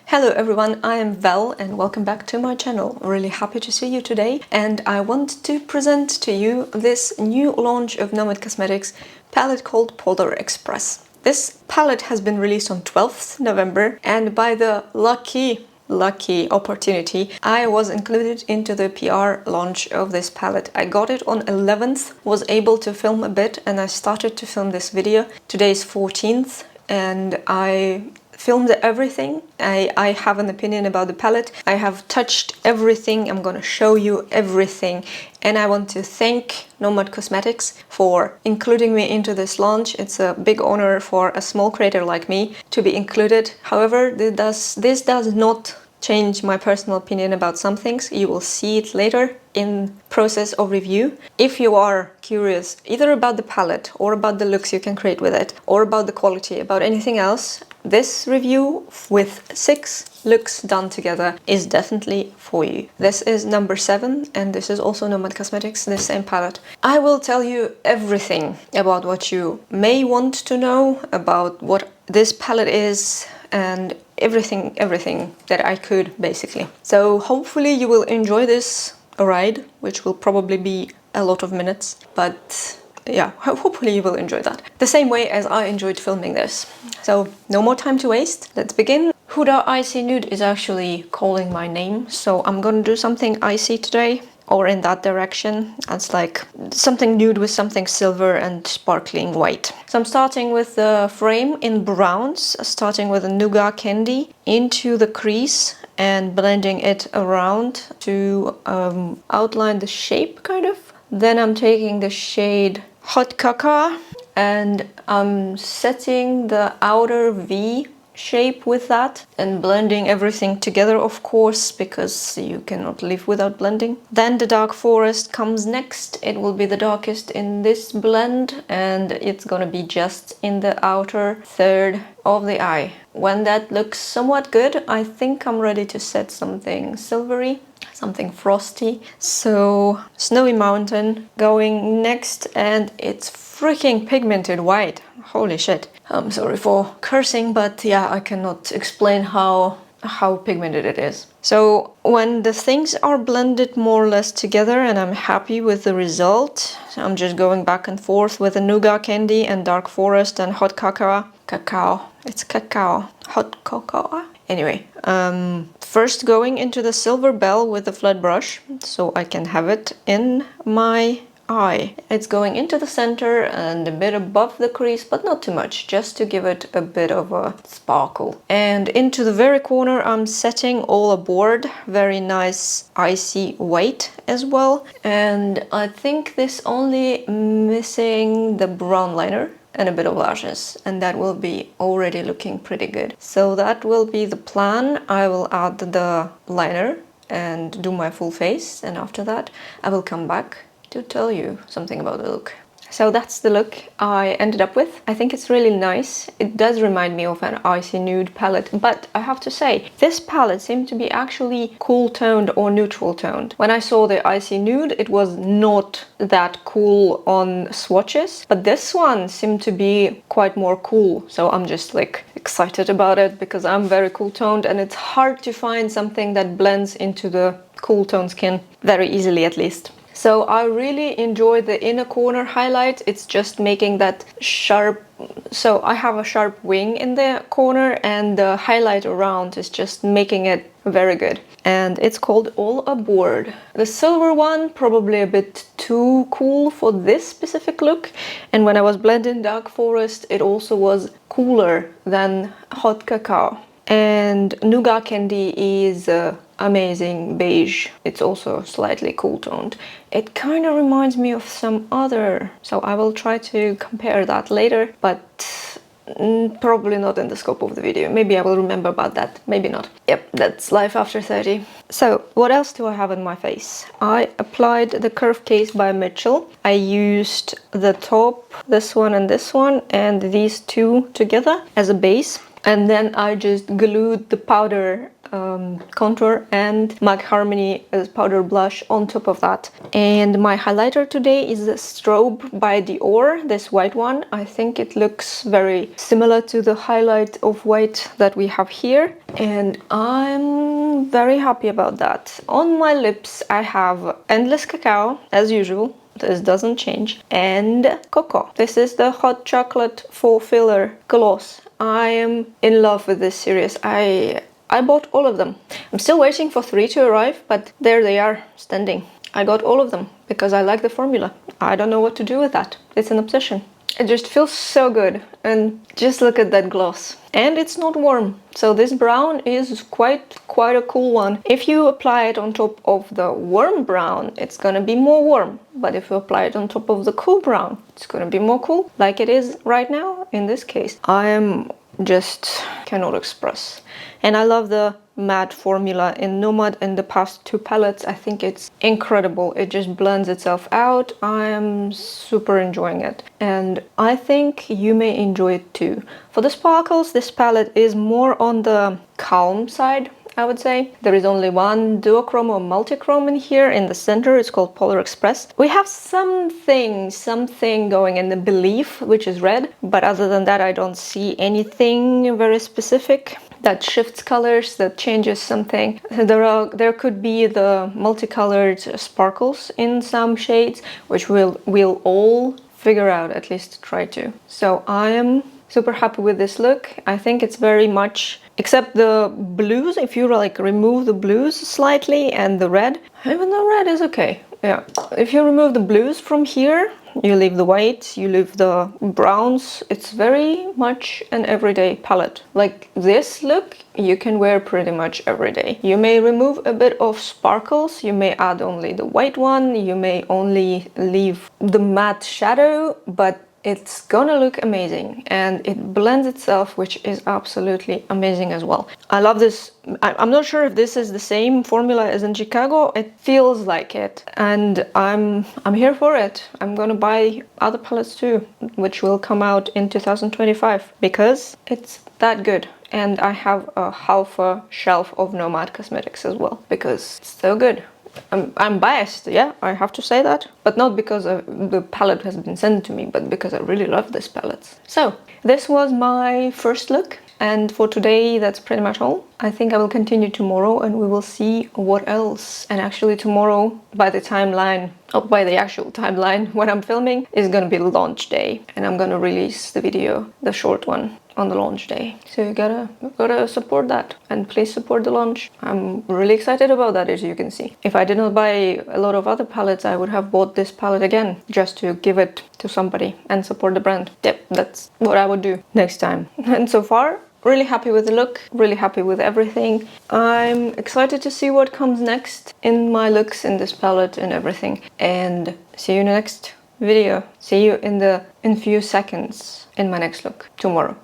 Hello everyone, I am Val and welcome back to my channel. Really happy to see you today, and I want to present to you this new launch of Nomad Cosmetics palette called Polar Express. This palette has been released on 12th November, and by the lucky opportunity, I was included into the PR launch of this palette. I got it on 11th, was able to film a bit, and I started to film this video. Today is 14th and I filmed everything. I have an opinion about the palette. I have touched everything. I'm gonna show you everything. And I want to thank Nomad Cosmetics for including me into this launch. It's a big honor for a small creator like me to be included. However, this does not change my personal opinion about some things. You will see it later in process of review. If you are curious either about the palette or about the looks you can create with it, or about the quality, about anything else, this review with 6 looks done together is definitely for you. This is number 7 and this is also Nomad Cosmetics, the same palette. I will tell you everything about what you may want to know about what this palette is, and everything that I could, basically. So hopefully you will enjoy this ride, which will probably be a lot of minutes, but yeah, hopefully you will enjoy that the same way as I enjoyed filming this. So no more time to waste, let's begin. Huda Icy Nude is actually calling my name, so I'm gonna do something icy today, or in that direction. It's like something nude with something silver and sparkling white. So I'm starting with the frame in browns, starting with a Nougat Candy into the crease and blending it around to outline the shape, kind of. Then I'm taking the shade Hot Cocoa and I'm setting the outer V shape with that and blending everything together, of course, because you cannot live without blending. Then the Dark Forest comes next. It will be the darkest in this blend and it's gonna be just in the outer third of the eye. When that looks somewhat good, I think I'm ready to set something silvery, something frosty. So Snowy Mountain going next, and it's freaking pigmented white. Holy shit. I'm sorry for cursing, but yeah, I cannot explain how pigmented it is. So when the things are blended more or less together and I'm happy with the result, I'm just going back and forth with the Nougat Candy and Dark Forest and Hot Cocoa. It's cacao. Hot cocoa. Anyway, first going into the Silver Bell with the flat brush so I can have it in my eye. It's going into the center and a bit above the crease, but not too much, just to give it a bit of a sparkle. And into the very corner I'm setting All Aboard, very nice icy white as well. And I think this only missing the brown liner and a bit of lashes, and that will be already looking pretty good. So that will be the plan. I will add the liner and do my full face, and after that I will come back to tell you something about the look. So that's the look I ended up with. I think it's really nice. It does remind me of an icy nude palette, but I have to say, this palette seemed to be actually cool toned or neutral toned. When I saw the icy nude, it was not that cool on swatches, but this one seemed to be quite more cool. So I'm just like excited about it because I'm very cool toned, and it's hard to find something that blends into the cool tone skin very easily, at least. So I really enjoy the inner corner highlight. It's just making that sharp, so I have a sharp wing in the corner, and the highlight around is just making it very good. And it's called All Aboard. The silver one, probably a bit too cool for this specific look. And when I was blending Dark Forest, it also was cooler than Hot Cacao. And Nougat Candy is amazing beige. It's also slightly cool toned. It kind of reminds me of some other, so I will try to compare that later, but probably not in the scope of the video. Maybe I will remember about that, maybe not. Yep, that's life after 30. So what else do I have on my face? I applied the Curve Case by Mitchell. I used the top, this one, and these two together as a base. And then I just glued the powder contour and MAC Harmony as powder blush on top of that. And my highlighter today is the Strobe by Dior, this white one. I think it looks very similar to the highlight of white that we have here, and I'm very happy about that. On my lips I have Endless Cacao, as usual. This doesn't change. And Cocoa. This is the Hot Chocolate Full Filler Gloss. I am in love with this series. I bought all of them. I'm still waiting for 3 to arrive, but there they are, standing. I got all of them because I like the formula. I don't know what to do with that. It's an obsession. It just feels so good, and just look at that gloss. And it's not warm, so this brown is quite a cool one. If you apply it on top of the warm brown, it's gonna be more warm. But if you apply it on top of the cool brown, it's gonna be more cool, like it is right now in this case. I am just cannot express. And I love the matte formula in Nomad and the past 2 palettes. I think it's incredible. It just blends itself out. I am super enjoying it, and I think you may enjoy it too. For the sparkles, this palette is more on the calm side, I would say. There is only one duochrome or multichrome in here in the center. It's called Polar Express. We have something going in the Belief, which is red, but other than that I don't see anything very specific that shifts colors, that changes something. There could be the multicolored sparkles in some shades, which we'll all figure out, at least try to. So I am super happy with this look. I think it's very much, except the blues, if you like remove the blues slightly and the red, even the red is okay. Yeah, if you remove the blues from here, you leave the white, you leave the browns, it's very much an everyday palette. Like this look, you can wear pretty much every day. You may remove a bit of sparkles, you may add only the white one, you may only leave the matte shadow, but it's gonna look amazing, and it blends itself, which is absolutely amazing as well. I love this. I'm not sure if this is the same formula as in Chicago. It feels like it, and I'm here for it. I'm gonna buy other palettes too, which will come out in 2025, because it's that good. And I have a half a shelf of Nomad cosmetics as well, because it's so good. I'm biased, yeah, I have to say that, but not because the palette has been sent to me, but because I really love this palette. So this was my first look, and for today that's pretty much all. I think I will continue tomorrow, and we will see what else. And actually tomorrow, by the actual timeline when I'm filming, is gonna be launch day, and I'm gonna release the video, the short one, on the launch day. So you gotta support that, and please support the launch. I'm really excited about that, as you can see. If I did not buy a lot of other palettes, I would have bought this palette again just to give it to somebody and support the brand. Yep, that's what I would do next time. And so far, really happy with the look, really happy with everything. I'm excited to see what comes next in my looks in this palette and everything. And see you in the next video. See you in few seconds in my next look tomorrow.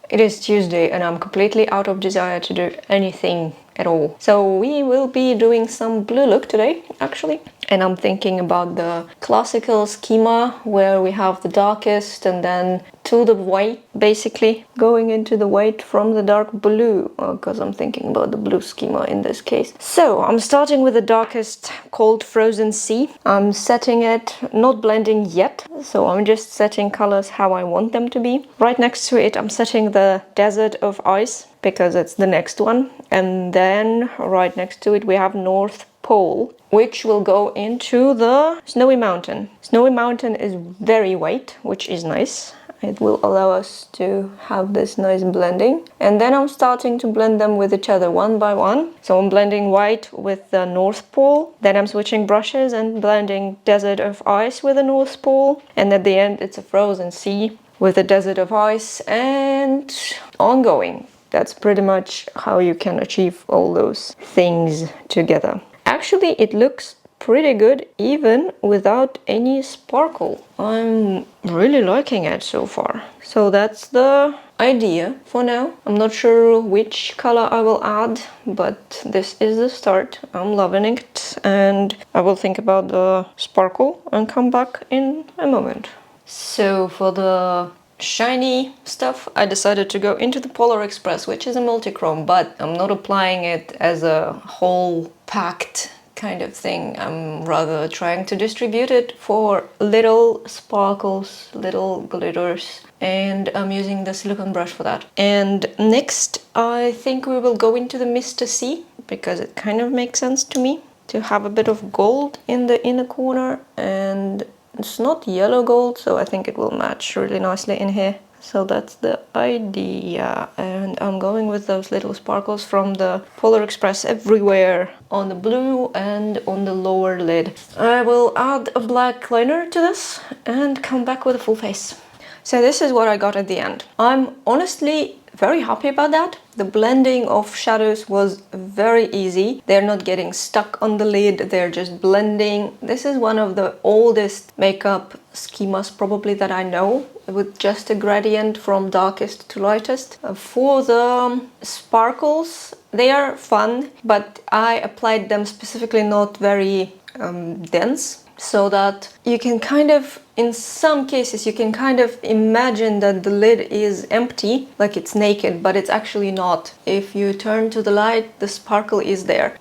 It is Tuesday, and I'm completely out of desire to do anything at all. So we will be doing some blue look today, actually. And I'm thinking about the classical schema, where we have the darkest and then to the white, basically going into the white from the dark blue, because I'm thinking about the blue schema in this case. So I'm starting with the darkest, called Frozen Sea. I'm setting it, not blending yet, so I'm just setting colors how I want them to be. Right next to it I'm setting the Desert of Ice, because it's the next one. And then right next to it we have North Pole, which will go into the Snowy Mountain. Snowy Mountain is very white, which is nice. It will allow us to have this nice blending. And then I'm starting to blend them with each other one by one. So I'm blending white with the North Pole. Then I'm switching brushes and blending Desert of Ice with the North Pole. And at the end it's a Frozen Sea with the Desert of Ice, and ongoing. That's pretty much how you can achieve all those things together. Actually, it looks pretty good even without any sparkle. I'm really liking it so far. So that's the idea for now. I'm not sure which color I will add, but this is the start. I'm loving it, and I will think about the sparkle and come back in a moment. So for the shiny stuff, I decided to go into the Polar Express, which is a multi-chrome, but I'm not applying it as a whole packed kind of thing. I'm rather trying to distribute it for little sparkles, little glitters, and I'm using the silicone brush for that. And next, I think we will go into the Mr. C, because it kind of makes sense to me to have a bit of gold in the inner corner, and it's not yellow gold, so I think it will match really nicely in here. So that's the idea, and I'm going with those little sparkles from the Polar Express everywhere on the blue and on the lower lid. I will add a black liner to this and come back with a full face. So this is what I got at the end. I'm honestly very happy about that. The blending of shadows was very easy. They're not getting stuck on the lid, they're just blending. This is one of the oldest makeup schemas probably that I know, with just a gradient from darkest to lightest. For the sparkles, they are fun, but I applied them specifically not very dense, so that you can kind of, in some cases, you can kind of imagine that the lid is empty, like it's naked, but it's actually not. If you turn to the light, the sparkle is there,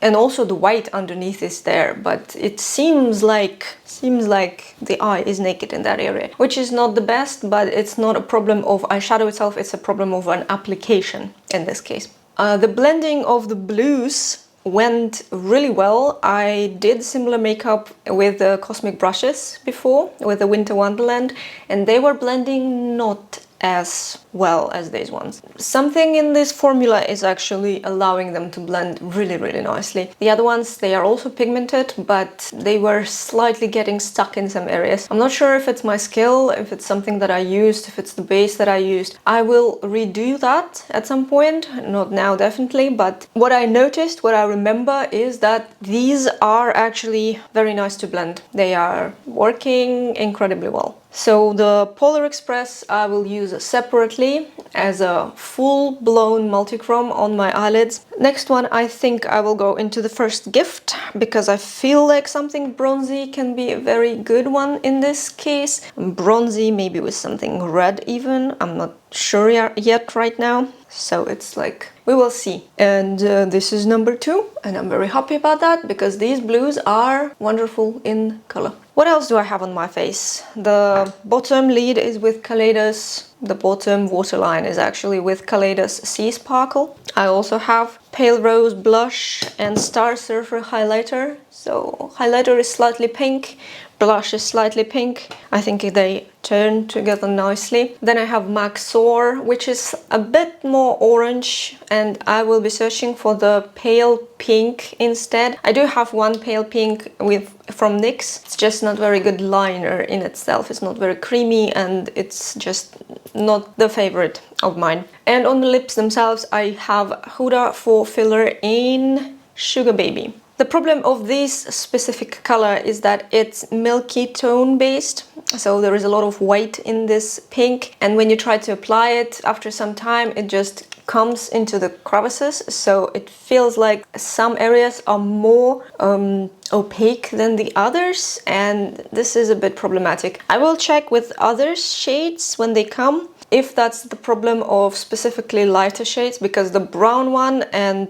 and also the white underneath is there, but it seems like the eye is naked in that area, which is not the best, but it's not a problem of eyeshadow itself, it's a problem of an application in this case. The blending of the blues went really well. I did similar makeup with the Cosmic brushes before, with the Winter Wonderland, and they were blending not as well as these ones. Something in this formula is actually allowing them to blend really, really nicely. The other ones, they are also pigmented, but they were slightly getting stuck in some areas. I'm not sure if it's my skill, if it's something that I used, if it's the base that I used. I will redo that at some point, not now definitely, but what I noticed, what I remember is that these are actually very nice to blend. They are working incredibly well. So the Polar Express I will use separately as a full-blown multi-chrome on my eyelids. Next one, I think I will go into the First Gift, because I feel like something bronzy can be a very good one in this case. Bronzy, maybe with something red even. I'm not sure yet right now. So it's like, we will see. And this is number 2, and I'm very happy about that, because these blues are wonderful in color. What else do I have on my face? The bottom lid is with Kaleidos. The bottom waterline is actually with Kaleidos Sea Sparkle. I also have Pale Rose blush and Star Surfer highlighter. So highlighter is slightly pink, blush is slightly pink. I think they turn together nicely. Then I have MAC Soar, which is a bit more orange, and I will be searching for the pale pink instead. I do have one pale pink from NYX. It's just not very good liner in itself. It's not very creamy, and it's just not the favorite of mine. And on the lips themselves, I have Huda for filler in Sugar Baby. The problem of this specific color is that it's milky tone based, so there is a lot of white in this pink, and when you try to apply it after some time, it just comes into the crevices, so it feels like some areas are more opaque than the others, and this is a bit problematic. I will check with other shades when they come, if that's the problem of specifically lighter shades, because the brown one and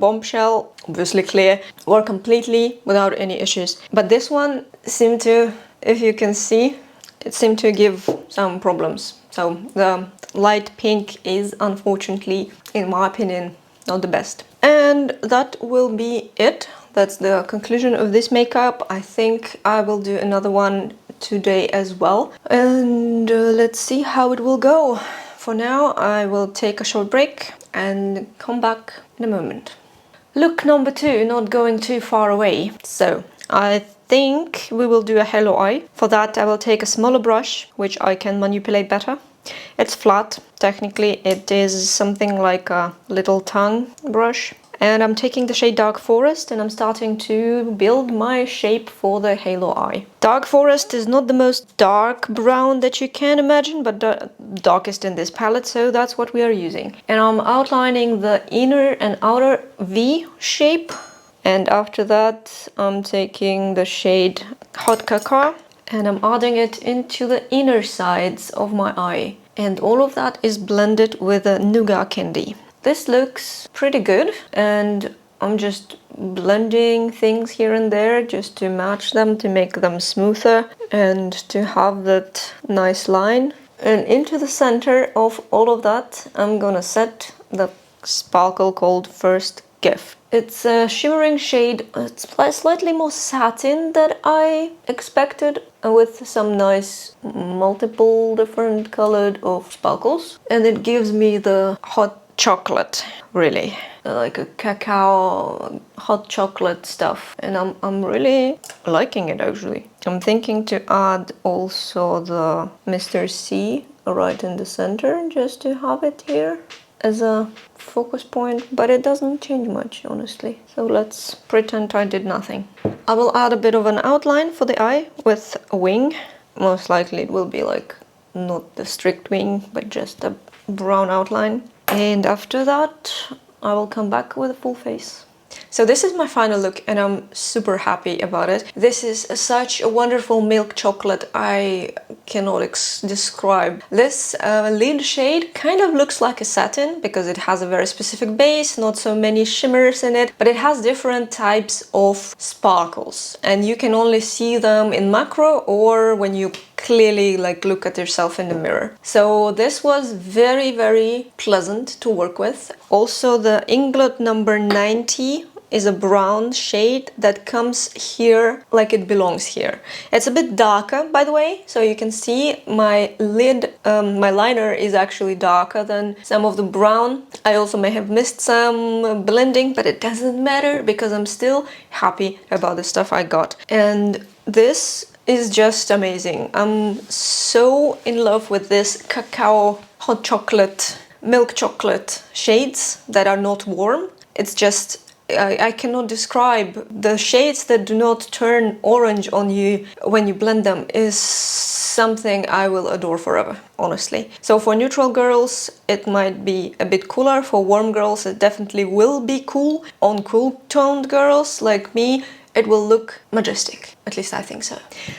Bombshell, obviously clear, were completely without any issues. But this one seemed to, if you can see, it seemed to give some problems. So the light pink is unfortunately, in my opinion, not the best. And that will be it. That's the conclusion of this makeup. I think I will do another one today as well, and let's see how it will go. For now, I will take a short break and come back in a moment. Look number 2, not going too far away. So I think we will do a halo eye. For that, I will take a smaller brush, which I can manipulate better. It's flat. Technically, it is something like a little tongue brush. And I'm taking the shade Dark Forest, and I'm starting to build my shape for the halo eye. Dark Forest is not the most dark brown that you can imagine, but the darkest in this palette, so that's what we are using. And I'm outlining the inner and outer V shape. And after that, I'm taking the shade Hot Cocoa and I'm adding it into the inner sides of my eye. And all of that is blended with a nougat candy. This looks pretty good, and I'm just blending things here and there just to match them, to make them smoother and to have that nice line. And into the center of all of that, I'm gonna set the sparkle called First Gift. It's a shimmering shade. It's slightly more satin than I expected, with some nice multiple different colored of sparkles. And it gives me the hot chocolate, really. Like a cacao, hot chocolate stuff. And I'm really liking it, actually. I'm thinking to add also the Mr. C right in the center, just to have it here as a focus point, but it doesn't change much, honestly. So let's pretend I did nothing. I will add a bit of an outline for the eye with a wing. Most likely it will be like not the strict wing, but just a brown outline. And after that, I will come back with a full face. So this is my final look, and I'm super happy about it. This is such a wonderful milk chocolate, I cannot describe. This lid shade kind of looks like a satin because it has a very specific base, not so many shimmers in it, but it has different types of sparkles, and you can only see them in macro or when you clearly like look at yourself in the mirror. So this was very, very pleasant to work with. Also, the Inglot number 90 is a brown shade that comes here like it belongs here. It's a bit darker, by the way, so you can see my lid, my liner is actually darker than some of the brown. I also may have missed some blending, but it doesn't matter because I'm still happy about the stuff I got. And this is just amazing. I'm so in love with this cacao, hot chocolate, milk chocolate shades that are not warm. It's just, I cannot describe. The shades that do not turn orange on you when you blend them is something I will adore forever, honestly. So for neutral girls, it might be a bit cooler. For warm girls, it definitely will be cool. On cool toned girls like me, it will look majestic. At least I think so.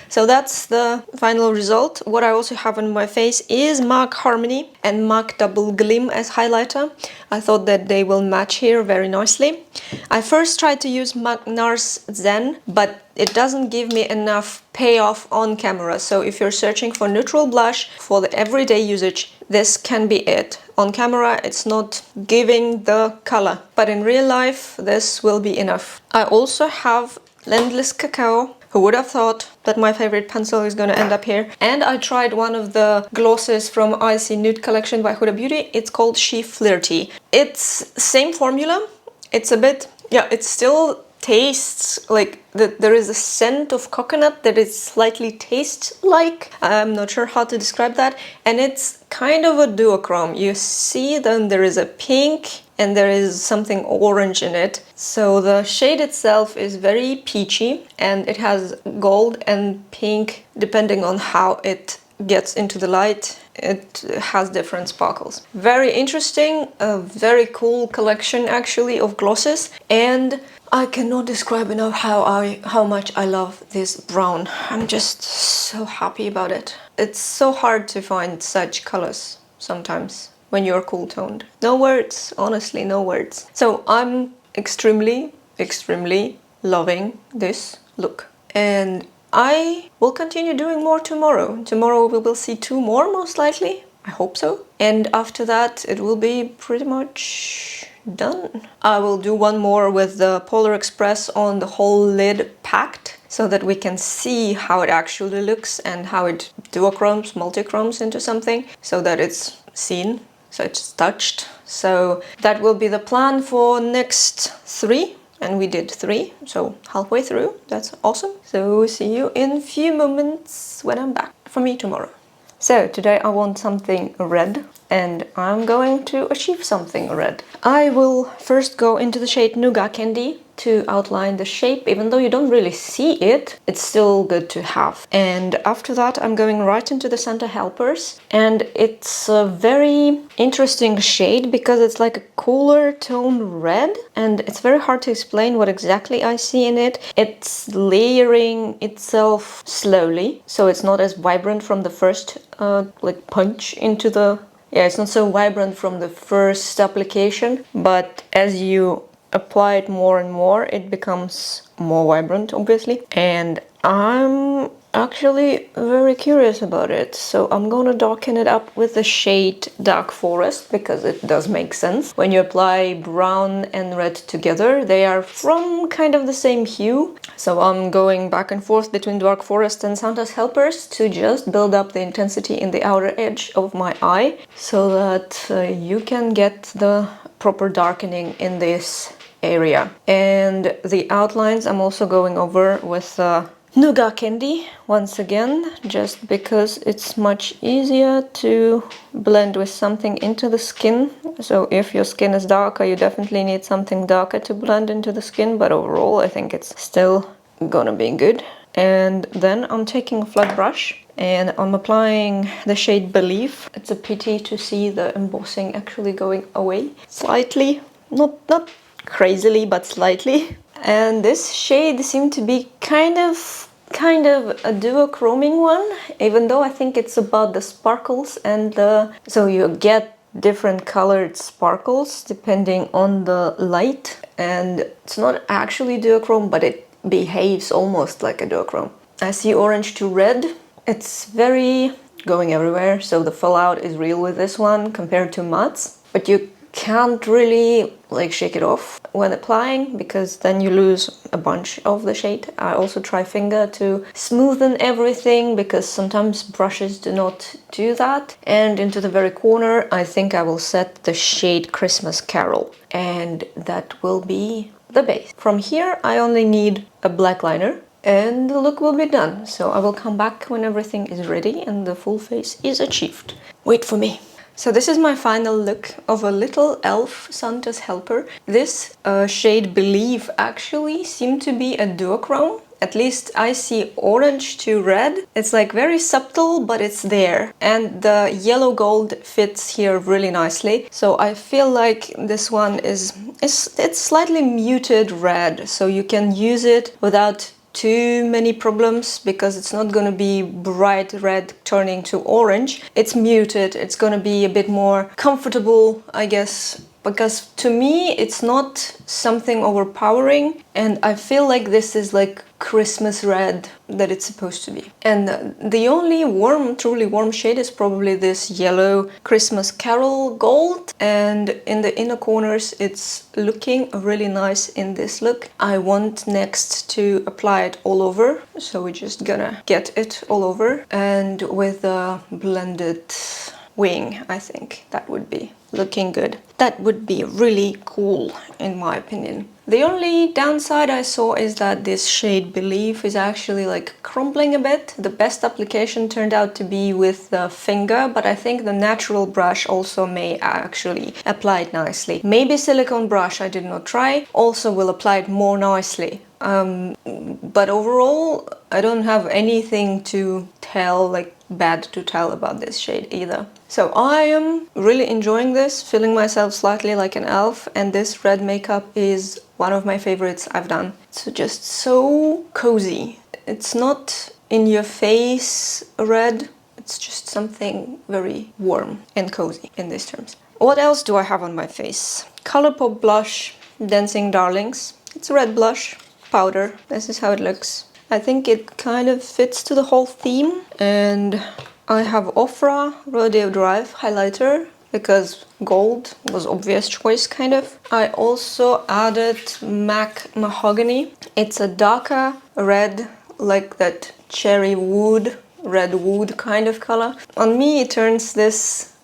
So that's the final result. What I also have on my face is MAC Harmony and MAC Double Glim as highlighter. I thought that they will match here very nicely. I first tried to use MAC NARS Zen, but it doesn't give me enough payoff on camera. So if you're searching for neutral blush for the everyday usage, this can be it. On camera, it's not giving the color, but in real life, this will be enough. I also have Landless Cacao. Who would have thought that my favorite pencil is gonna end up here? And I tried one of the glosses from Icy Nude collection by Huda Beauty. It's called She Flirty. It's same formula. It's a bit, yeah, it still tastes like there is a scent of coconut that is slightly taste-like. I'm not sure how to describe that. And it's kind of a duochrome. You see then there is a pink and there is something orange in it. So the shade itself is very peachy and it has gold and pink depending on how it gets into the light. It has different sparkles. Very interesting, a very cool collection actually of glosses, and I cannot describe enough how much I love this brown. I'm just so happy about it. It's so hard to find such colors sometimes when you're cool toned. No words, honestly, no words. So I'm extremely loving this look, and I will continue doing more tomorrow. Tomorrow we will see 2 more, most likely. I hope so. And after that, it will be pretty much done. I will do one more with the Polar Express on the whole lid packed, so that we can see how it actually looks and how it duochromes, multichromes into something, so that it's seen, so it's touched. So that will be the plan for next 3. And we did 3, so halfway through. That's awesome. So see you in a few moments when I'm back. For me, tomorrow. So today I want something red. and I'm going to achieve something red. I will first go into the shade Nougat Candy to outline the shape. Even though you don't really see it, it's still good to have. And after that, I'm going right into the Santa Helpers, and it's a very interesting shade because it's like a cooler tone red, and it's very hard to explain what exactly I see in it. It's layering itself slowly, so it's not as vibrant from the first like punch into the... Yeah, it's not so vibrant from the first application, but as you apply it more and more, it becomes more vibrant, obviously. And I'm actually very curious about it, so I'm gonna darken it up with the shade Dark Forest, because it does make sense. When you apply brown and red together, they are from kind of the same hue. So I'm going back and forth between Dark Forest and Santa's Helpers to just build up the intensity in the outer edge of my eye, so that you can get the proper darkening in this area. And the outlines I'm also going over with Nougat Candy once again, just because it's much easier to blend with something into the skin. So if your skin is darker, you definitely need something darker to blend into the skin, but overall I think it's still gonna be good. And then I'm taking a flat brush and I'm applying the shade Believe. It's a pity to see the embossing actually going away slightly, not crazily, but slightly. And this shade seemed to be kind of a duochroming one, even though I think it's about the sparkles and the... So you get different colored sparkles depending on the light, and it's not actually duochrome, but it behaves almost like a duochrome. I see orange to red. It's very going everywhere, so the fallout is real with this one compared to mattes, but you can't really like shake it off when applying, because then you lose a bunch of the shade. I also try finger to smoothen everything, because sometimes brushes do not do that. And into the very corner I think I will set the shade Christmas Carol, and that will be the base. From here I only need a black liner and the look will be done. So I will come back when everything is ready and the full face is achieved. Wait for me. So this is my final look of a little elf Santa's helper. This shade Believe actually seemed to be a duochrome. At least I see orange to red. It's like very subtle, but it's there. And the yellow gold fits here really nicely. So I feel like this one it's slightly muted red. So you can use it without too many problems, because it's not going to be bright red turning to orange. It's muted, it's going to be a bit more comfortable, I guess, because to me it's not something overpowering, and I feel like this is like Christmas red that it's supposed to be. And the only truly warm shade is probably this yellow Christmas Carol gold, and in the inner corners it's looking really nice in this look. I want next to apply it all over, so we're just gonna get it all over, and with a blended wing, I think that would be looking good. That would be really cool in my opinion. The only downside I saw is that this shade Believe is actually like crumbling a bit. The best application turned out to be with the finger, but I think the natural brush also may actually apply it nicely. Maybe silicone brush, I did not try, also will apply it more nicely. But overall, I don't have anything to tell, like bad to tell about this shade either. So I am really enjoying this, feeling myself slightly like an elf, and this red makeup is one of my favorites I've done. It's just so cozy. It's not in your face red, it's just something very warm and cozy in these terms. What else do I have on my face? Colourpop blush, Dancing Darlings. It's a red blush, powder. This is how it looks. I think it kind of fits to the whole theme. And I have Ofra Rodeo Drive highlighter, because gold was obvious choice kind of. I also added MAC Mahogany. It's a darker red, like that cherry wood, red wood kind of color. On me it turns this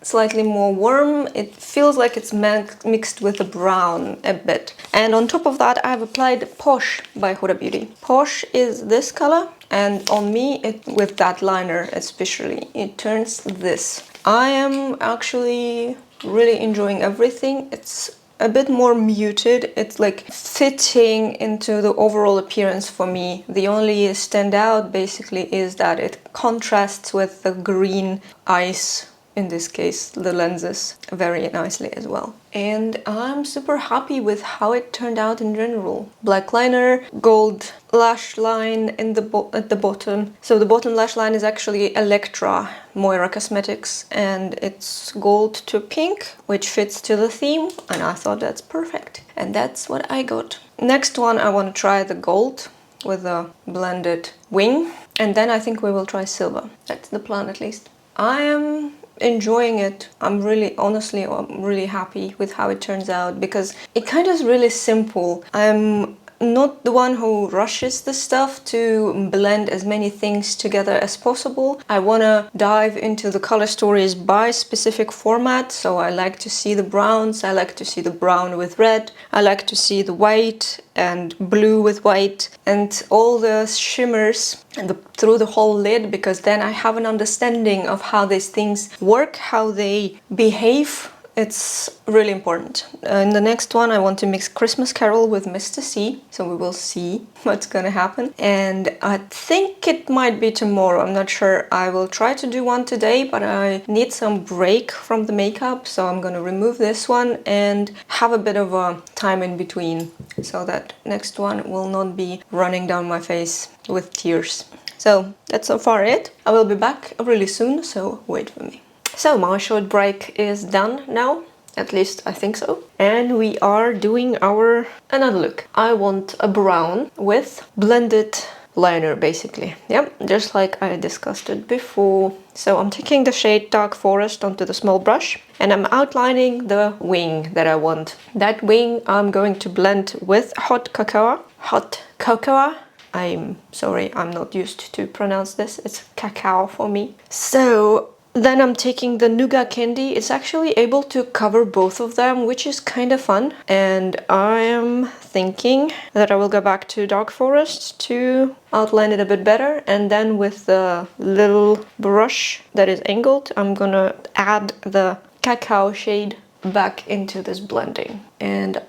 slightly more warm. It feels like it's mixed with the brown a bit. And on top of that I've applied Posh by Huda Beauty. Posh is this color, and on me, with that liner especially, it turns this. I am actually really enjoying everything. It's a bit more muted. It's like fitting into the overall appearance for me. The only standout basically is that it contrasts with the green ice, in this case the lenses, very nicely as well. And I'm super happy with how it turned out in general. Black liner, gold lash line in at the bottom. So the bottom lash line is actually Electra Moira Cosmetics, and it's gold to pink, which fits to the theme, and I thought that's perfect. And that's what I got. Next one, I want to try the gold with a blended wing, and then I think we will try silver. That's the plan, at least. I am enjoying it. I'm really happy with how it turns out, because it kind of is really simple. I'm not the one who rushes the stuff to blend as many things together as possible. I want to dive into the color stories by specific format, so I like to see the browns, I like to see the brown with red, I like to see the white and blue with white and all the shimmers through the whole lid, because then I have an understanding of how these things work, how they behave. It's really important. In the next one, I want to mix Christmas Carol with Mr. C, so we will see what's gonna happen. And I think it might be tomorrow, I'm not sure. I will try to do one today, but I need some break from the makeup, so I'm gonna remove this one and have a bit of a time in between, so that next one will not be running down my face with tears. So that's so far it. I will be back really soon, so wait for me. So my short break is done now, at least I think so. And we are doing another look. I want a brown with blended liner, basically. Yep, just like I discussed it before. So I'm taking the shade Dark Forest onto the small brush and I'm outlining the wing that I want. That wing I'm going to blend with hot cocoa. Hot cocoa. I'm sorry, I'm not used to pronounce this. It's cacao for me. So then I'm taking the nougat candy. It's actually able to cover both of them, which is kind of fun. And I am thinking that I will go back to Dark Forest to outline it a bit better. And then with the little brush that is angled, I'm gonna add the cacao shade back into this blending. And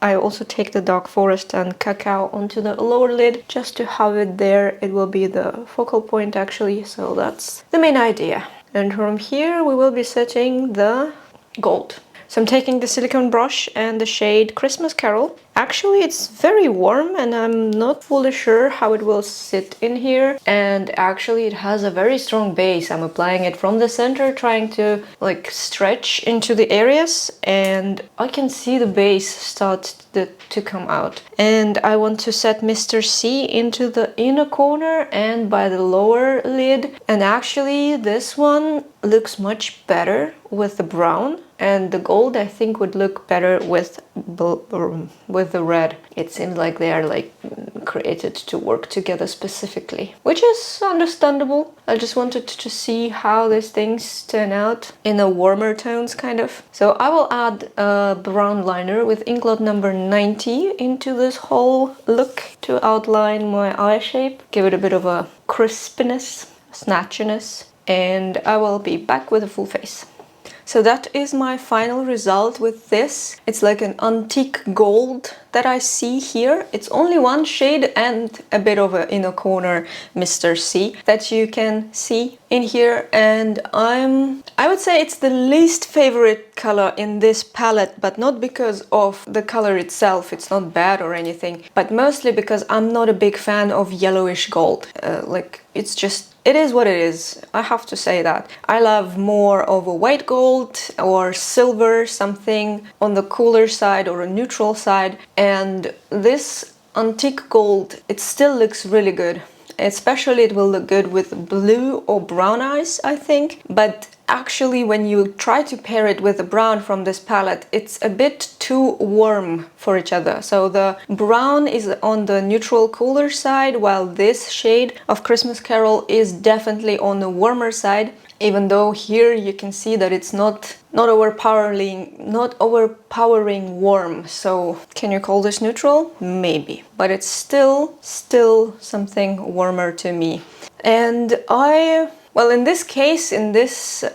I also take the Dark Forest and cacao onto the lower lid just to have it there. It will be the focal point actually, so that's the main idea. And from here we will be setting the gold. So I'm taking the silicone brush and the shade Christmas Carol. Actually, it's very warm and I'm not fully sure how it will sit in here. And actually it has a very strong base. I'm applying it from the center, trying to like stretch into the areas, and I can see the base start to come out. And I want to set Mr. C into the inner corner and by the lower lid. And actually this one looks much better with the brown, and the gold I think would look better with the red. It seems like they are like created to work together specifically, which is understandable. I just wanted to see how these things turn out in a warmer tones kind of. So I will add a brown liner with Inkblot number 90 into this whole look to outline my eye shape, give it a bit of a crispness, snatchiness, and I will be back with a full face. So that is my final result with this. It's like an antique gold that I see here. It's only one shade and a bit of an inner corner Mr. C that you can see in here. And I would say it's the least favorite color in this palette, but not because of the color itself. It's not bad or anything, but mostly because I'm not a big fan of yellowish gold. It is what it is. I have to say that. I love more of a white gold or silver, something on the cooler side or a neutral side. And this antique gold, it still looks really good. Especially it will look good with blue or brown eyes, I think. But actually when you try to pair it with the brown from this palette, it's a bit too warm for each other. So the brown is on the neutral cooler side, while this shade of Christmas Carol is definitely on the warmer side. Even though here you can see that it's not overpowering warm. So can you call this neutral? Maybe, but it's still something warmer to me. And Well, in this case, in this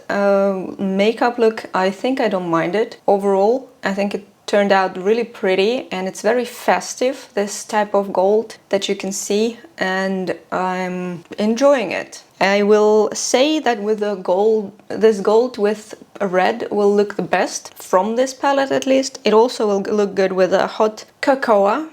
makeup look, I think I don't mind it. Overall, I think it turned out really pretty, and it's very festive, this type of gold that you can see, and I'm enjoying it. I will say that with the gold, this gold with a red will look the best from this palette at least. It also will look good with a hot cocoa.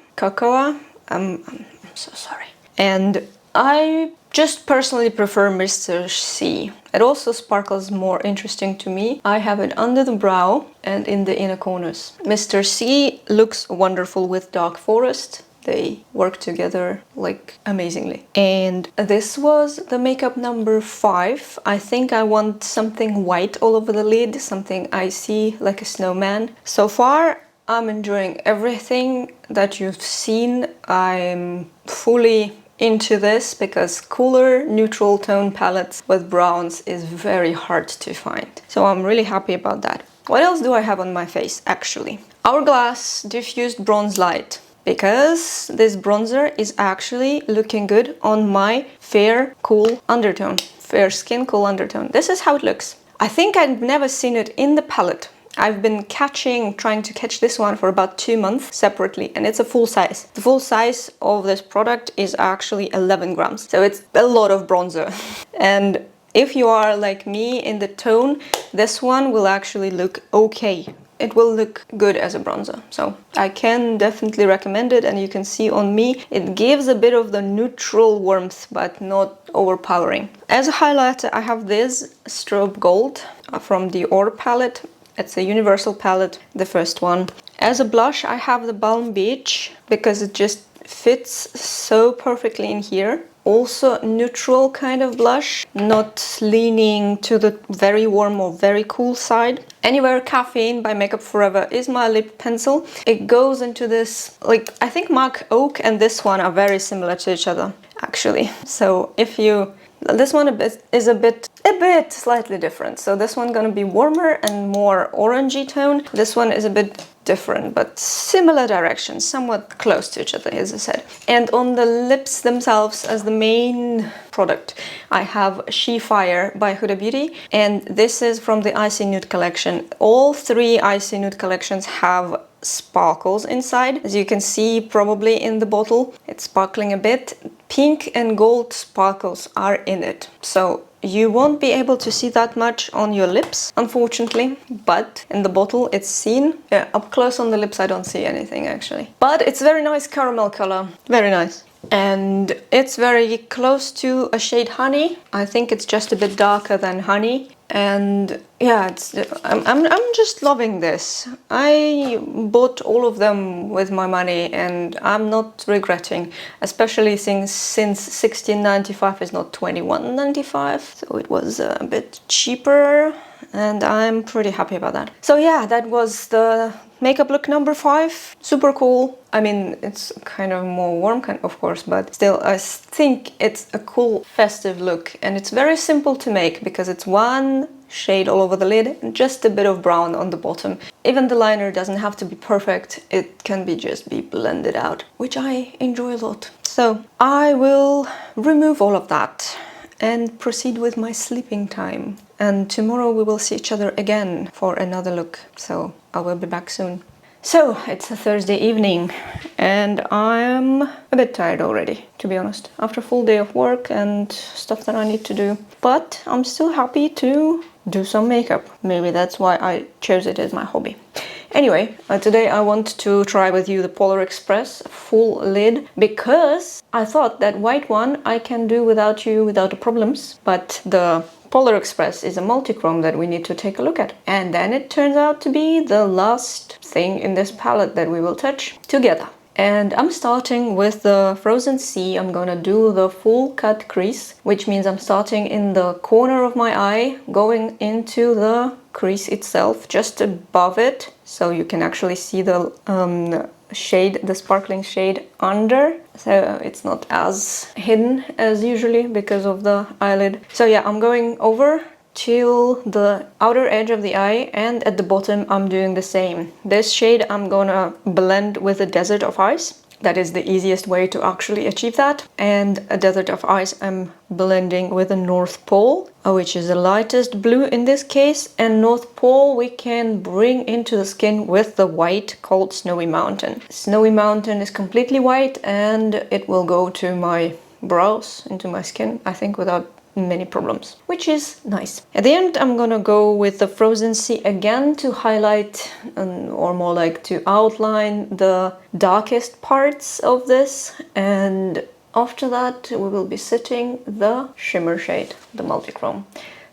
I'm so sorry. And I just personally prefer Mr. C. It also sparkles more interesting to me. I have it under the brow and in the inner corners. Mr. C looks wonderful with Dark Forest. They work together like amazingly. And this was the makeup number 5. I think I want something white all over the lid, something icy like a snowman. So far, I'm enjoying everything that you've seen. I'm fully into this because cooler neutral tone palettes with browns is very hard to find. So I'm really happy about that. What else do I have on my face actually? Hourglass Diffused Bronze Light, because this bronzer is actually looking good on my fair cool undertone. Fair skin cool undertone. This is how it looks. I think I've never seen it in the palette. I've been trying to catch this one for about 2 months separately, and it's a full size. The full size of this product is actually 11 grams, so it's a lot of bronzer. And if you are like me in the tone, this one will actually look okay. It will look good as a bronzer, so I can definitely recommend it. And you can see on me, it gives a bit of the neutral warmth, but not overpowering. As a highlighter, I have this Strobe Gold from the Dior palette. It's a universal palette, the first one. As a blush, I have the Balm Beach because it just fits so perfectly in here. Also neutral kind of blush, not leaning to the very warm or very cool side. Anywhere Caffeine by Makeup Forever is my lip pencil. It goes into this, like, I think Mark Oak and this one are very similar to each other, actually. So if you... This one is a bit slightly different. So this one gonna be warmer and more orangey tone. This one is a bit different, but similar direction, somewhat close to each other, as I said. And on the lips themselves, as the main product, I have She Fire by Huda Beauty, and this is from the Icy Nude collection. All 3 Icy Nude collections have sparkles inside. As you can see probably in the bottle, it's sparkling a bit. Pink and gold sparkles are in it, so you won't be able to see that much on your lips, unfortunately, but in the bottle it's seen. Yeah, up close on the lips I don't see anything actually. But it's very nice caramel color, very nice. And it's very close to a shade Honey. I think it's just a bit darker than Honey. And yeah, I'm just loving this. I bought all of them with my money and I'm not regretting, especially since $16.95 is not $21.95, so it was a bit cheaper, and I'm pretty happy about that. So yeah, that was the makeup look number 5. Super cool. I mean, it's kind of more warm, of course, but still, I think it's a cool festive look, and it's very simple to make because it's one shade all over the lid and just a bit of brown on the bottom. Even the liner doesn't have to be perfect, it can just be blended out, which I enjoy a lot. So I will remove all of that and proceed with my sleeping time. And tomorrow we will see each other again for another look, so I will be back soon. So it's a Thursday evening and I'm a bit tired already, to be honest, after a full day of work and stuff that I need to do. But I'm still happy to do some makeup. Maybe that's why I chose it as my hobby. Anyway, today I want to try with you the Polar Express full lid, because I thought that white one I can do without problems, but the Polar Express is a multi-chrome that we need to take a look at. And then it turns out to be the last thing in this palette that we will touch together. And I'm starting with the Frozen Sea. I'm gonna do the full cut crease, which means I'm starting in the corner of my eye, going into the crease itself, just above it, so you can actually see the shade, the sparkling shade under, so it's not as hidden as usually because of the eyelid. So yeah, I'm going over till the outer edge of the eye, and at the bottom I'm doing the same. This shade I'm gonna blend with the Desert of Ice, That is the easiest way to actually achieve that. And a Desert of Ice I'm blending with the North Pole, which is the lightest blue in this case. And North Pole we can bring into the skin with the white called Snowy Mountain. Snowy Mountain is completely white and it will go to my brows, into my skin, I think, without many problems, which is nice. At the end I'm gonna go with the Frozen Sea again to highlight or more like to outline the darkest parts of this, and after that we will be setting the shimmer shade, the multichrome.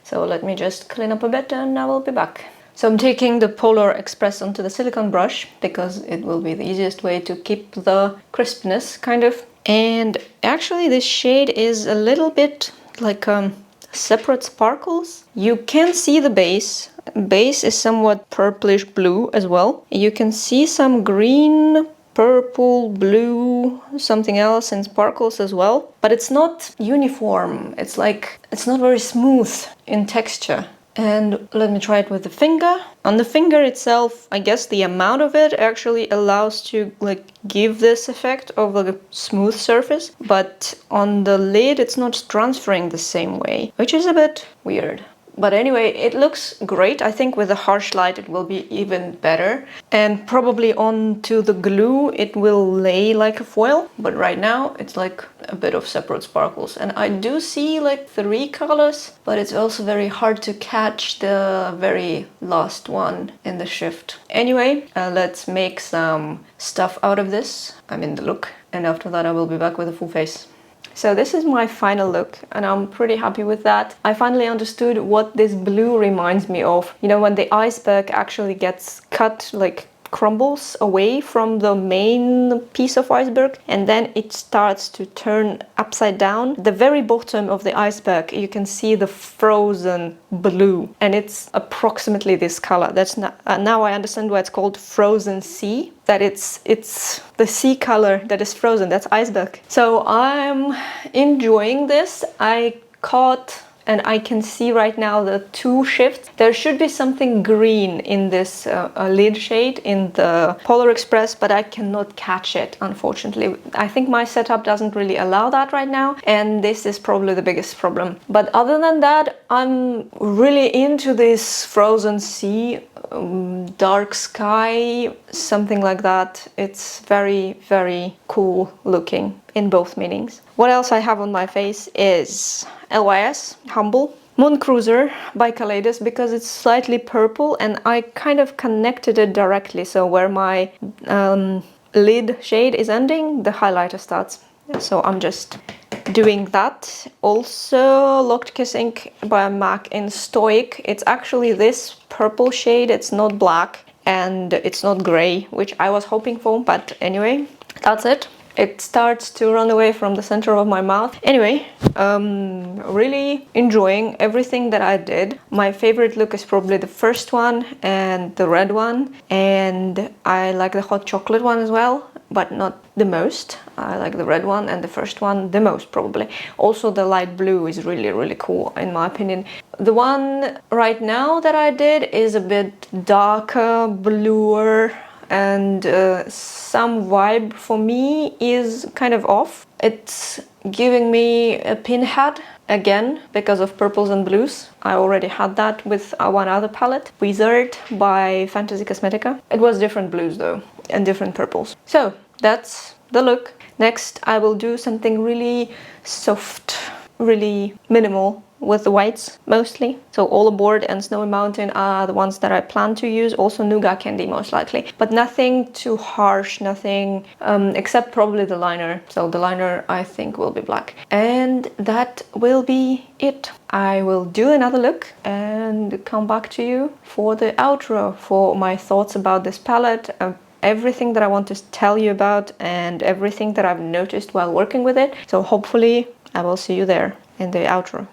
So let me just clean up a bit and I will be back. So I'm taking the Polar Express onto the silicone brush because it will be the easiest way to keep the crispness, kind of. And actually this shade is a little bit like separate sparkles. You can see the base. Base is somewhat purplish blue as well. You can see some green, purple, blue, something else in sparkles as well. But it's not uniform. It's like, it's not very smooth in texture. And let me try it with the finger. On the finger itself, I guess the amount of it actually allows to like give this effect of like a smooth surface, but on the lid it's not transferring the same way, which is a bit weird. But anyway, it looks great. I think with a harsh light it will be even better. And probably onto the glue it will lay like a foil. But right now it's like a bit of separate sparkles. And I do see like 3 colors, but it's also very hard to catch the very last one in the shift. Anyway, let's make some stuff out of this. I mean the look. And after that I will be back with a full face. So this is my final look and I'm pretty happy with that. I finally understood what this blue reminds me of. You know, when the iceberg actually gets cut, like crumbles away from the main piece of iceberg and then it starts to turn upside down. The very bottom of the iceberg, you can see the frozen blue and it's approximately this color. That's not, now I understand why it's called Frozen Sea. That it's the sea color that is frozen, that's iceberg. So I'm enjoying this. I caught and I can see right now the 2 shifts. There should be something green in this lid shade in the Polar Express, but I cannot catch it, unfortunately. I think my setup doesn't really allow that right now, and this is probably the biggest problem. But other than that, I'm really into this Frozen Sea, dark sky, something like that. It's very, very cool looking in both meanings. What else I have on my face is LYS Humble Moon Cruiser by Kaleidos, because it's slightly purple and I kind of connected it directly. So where my lid shade is ending, the highlighter starts. So I'm just doing that. Also Locked Kiss ink by MAC in Stoic. It's actually this purple shade. It's not black and it's not gray, which I was hoping for, but anyway, that's it. It starts to run away from the center of my mouth. Anyway, really enjoying everything that I did. My favorite look is probably the first one and the red one. And I like the hot chocolate one as well, but not the most. I like the red one and the first one the most, probably. Also the light blue is really, really cool in my opinion. The one right now that I did is a bit darker, bluer, and some vibe for me is kind of off. It's giving me a pinhead again because of purples and blues. I already had that with one other palette, Wizard by Fantasy Cosmetica. It was different blues though and different purples. So that's the look. Next I will do something really soft, really minimal with the whites mostly. So All Aboard and Snowy Mountain are the ones that I plan to use. Also Nougat Candy most likely, but nothing too harsh, nothing except probably the liner. So the liner I think will be black, and that will be it. I will do another look and come back to you for the outro, for my thoughts about this palette, everything that I want to tell you about and everything that I've noticed while working with it. So hopefully I will see you there in the outro.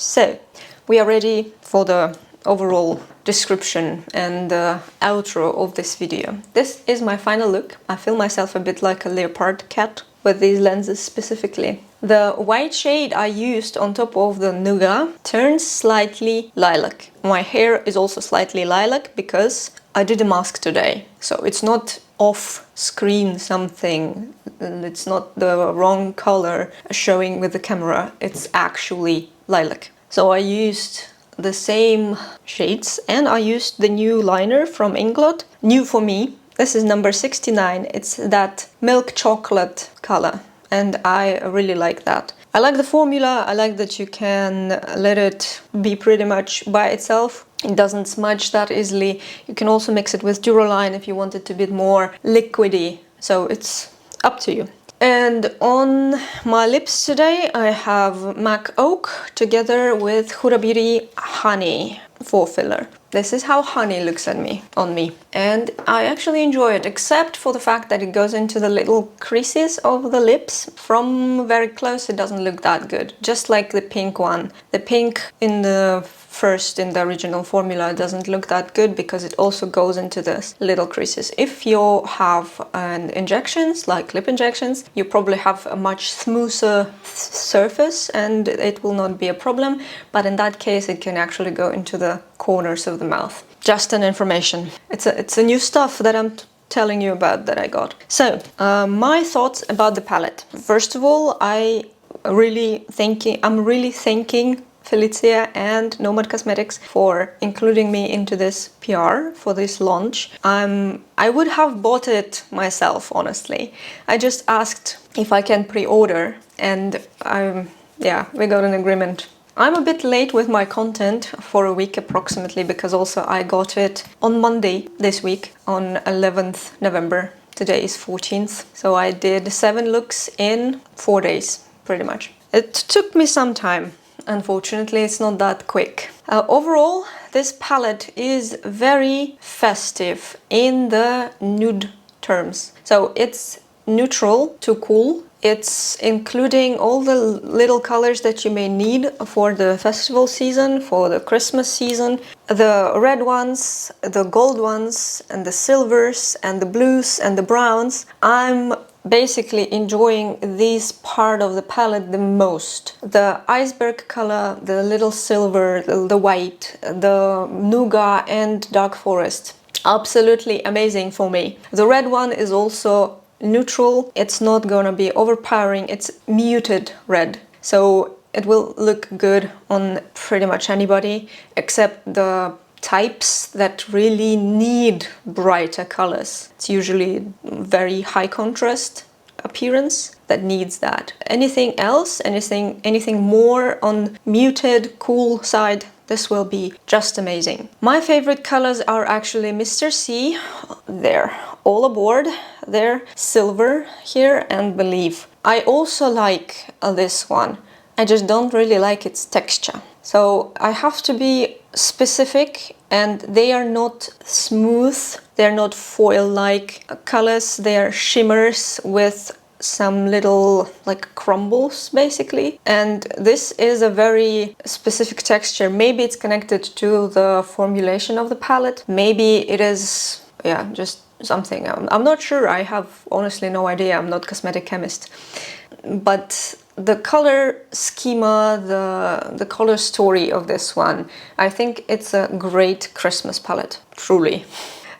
So we are ready for the overall description and the outro of this video. This is my final look. I feel myself a bit like a leopard cat with these lenses specifically. The white shade I used on top of the Nougat turns slightly lilac. My hair is also slightly lilac because I did a mask today. So it's not off-screen something. It's not the wrong color showing with the camera. It's actually lilac. So I used the same shades and I used the new liner from Inglot. New for me. This is number 69. It's that milk chocolate color and I really like that. I like the formula. I like that you can let it be pretty much by itself. It doesn't smudge that easily. You can also mix it with Duraline if you want it to be more liquidy. So it's up to you. And on my lips today I have MAC Oak together with Huda Beauty Honey for filler. This is how honey looks on me. And I actually enjoy it, except for the fact that it goes into the little creases of the lips. From very close it doesn't look that good, just like the pink one. The pink in the original formula doesn't look that good because it also goes into the little creases. If you have injections, like lip injections, you probably have a much smoother surface and it will not be a problem, but in that case it can actually go into the corners of the mouth. Just an information. It's a new stuff that I'm telling you about that I got. So, my thoughts about the palette. First of all, I'm really thanking Felicia and Nomad Cosmetics for including me into this PR for this launch. I would have bought it myself, honestly. I just asked if I can pre-order and we got an agreement. I'm a bit late with my content for a week approximately because also I got it on Monday this week on 11th November. Today is 14th. So I did 7 looks in 4 days, pretty much. It took me some time. Unfortunately, it's not that quick. Overall, this palette is very festive in the nude terms. So it's neutral to cool. It's including all the little colors that you may need for the festival season, for the Christmas season. The red ones, the gold ones, and the silvers, and the blues, and the browns. I'm basically enjoying this part of the palette the most. The iceberg color, the little silver, the white, the nougat and dark forest. Absolutely amazing for me. The red one is also neutral. It's not gonna be overpowering. It's muted red. So it will look good on pretty much anybody except the types that really need brighter colors. It's usually very high contrast appearance that needs that. Anything else, anything more on muted, cool side, this will be just amazing. My favorite colors are actually Mr. C. They're all aboard. They're silver here and Believe. I also like this one. I just don't really like its texture. So I have to be specific, and they are not smooth, they're not foil-like colors, they are shimmers with some little like crumbles basically. And this is a very specific texture. Maybe it's connected to the formulation of the palette, maybe it is, just something. I'm not sure, I have honestly no idea, I'm not cosmetic chemist. But the color schema, the color story of this one, I think it's a great Christmas palette, truly.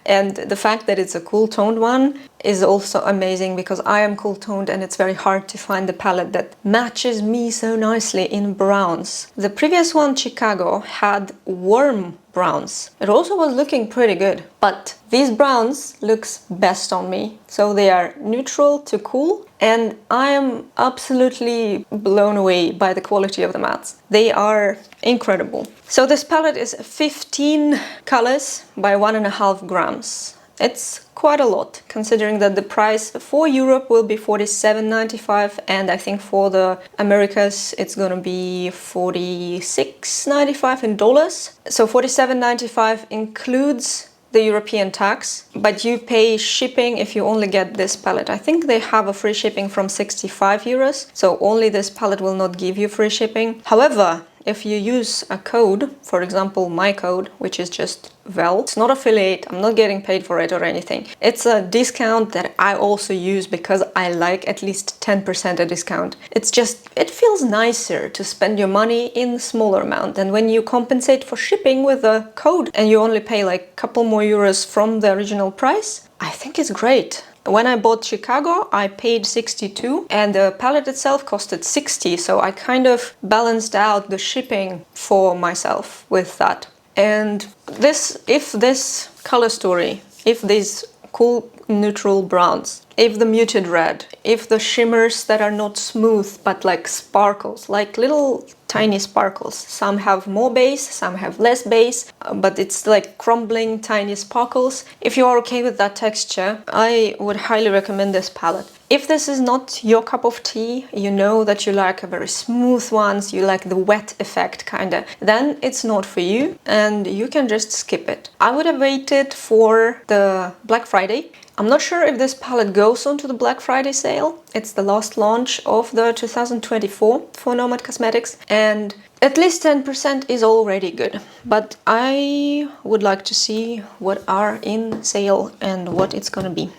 And the fact that it's a cool toned one is also amazing because I am cool toned and it's very hard to find the palette that matches me so nicely in browns. The previous one, Chicago, had warm browns. It also was looking pretty good, but these browns looks best on me. So they are neutral to cool, and I am absolutely blown away by the quality of the mattes. They are incredible. So this palette is 15 colors by 1.5 grams. It's quite a lot, considering that the price for Europe will be $47.95, and I think for the Americas it's gonna be $46.95 in dollars. So $47.95 includes the European tax, but you pay shipping if you only get this palette. I think they have a free shipping from 65 euros, so only this palette will not give you free shipping. However, if you use a code, for example my code, which is just VEL, it's not affiliate, I'm not getting paid for it or anything. It's a discount that I also use because I like at least 10% a discount. It's just, it feels nicer to spend your money in smaller amount, and when you compensate for shipping with a code and you only pay like a couple more euros from the original price, I think it's great. When I bought Chicago, I paid 62 and the palette itself costed 60, so I kind of balanced out the shipping for myself with that. And if this color story, if these cool neutral browns, if the muted red, if the shimmers that are not smooth but like sparkles, like little tiny sparkles. Some have more base, some have less base, but it's like crumbling tiny sparkles. If you are okay with that texture, I would highly recommend this palette. If this is not your cup of tea, you know that you like a very smooth ones, you like the wet effect kinda, then it's not for you and you can just skip it. I would have waited for the Black Friday. I'm not sure if this palette goes onto the Black Friday sale. It's the last launch of the 2024 for Nomad Cosmetics, and at least 10% is already good. But I would like to see what are in sale and what it's gonna be.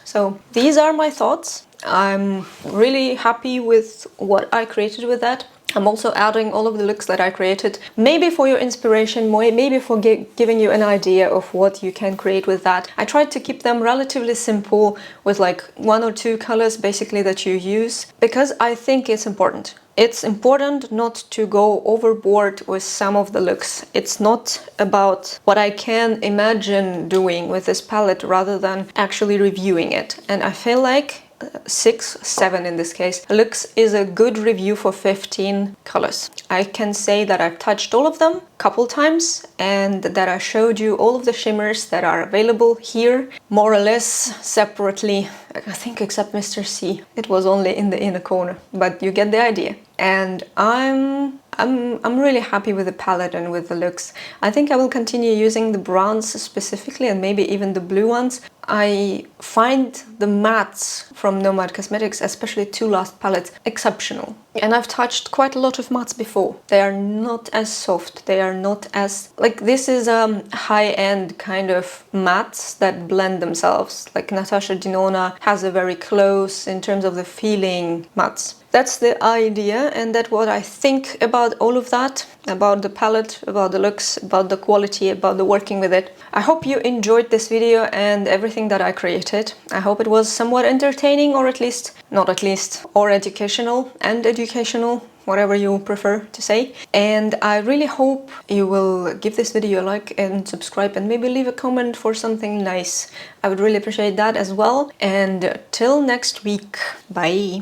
So these are my thoughts. I'm really happy with what I created with that. I'm also adding all of the looks that I created, maybe for your inspiration, maybe for giving you an idea of what you can create with that. I tried to keep them relatively simple with like 1 or 2 colors basically that you use, because I think it's important. It's important not to go overboard with some of the looks. It's not about what I can imagine doing with this palette rather than actually reviewing it. And I feel like 6, 7 in this case, looks is a good review for 15 colors. I can say that I've touched all of them a couple times and that I showed you all of the shimmers that are available here, more or less separately. I think except Mr. C. It was only in the inner corner, but you get the idea. And I'm really happy with the palette and with the looks. I think I will continue using the browns specifically and maybe even the blue ones. I find the mattes from Nomad Cosmetics, especially 2 last palettes, exceptional. And I've touched quite a lot of mattes before. They are not as soft, they are not as... like this is a high-end kind of mattes that blend themselves. Like Natasha Denona has a very close, in terms of the feeling, mattes. That's the idea, and that's what I think about all of that, about the palette, about the looks, about the quality, about the working with it. I hope you enjoyed this video and everything that I created. I hope it was somewhat entertaining, or at least, not at least, or educational, whatever you prefer to say. And I really hope you will give this video a like and subscribe and maybe leave a comment for something nice. I would really appreciate that as well. And till next week, bye!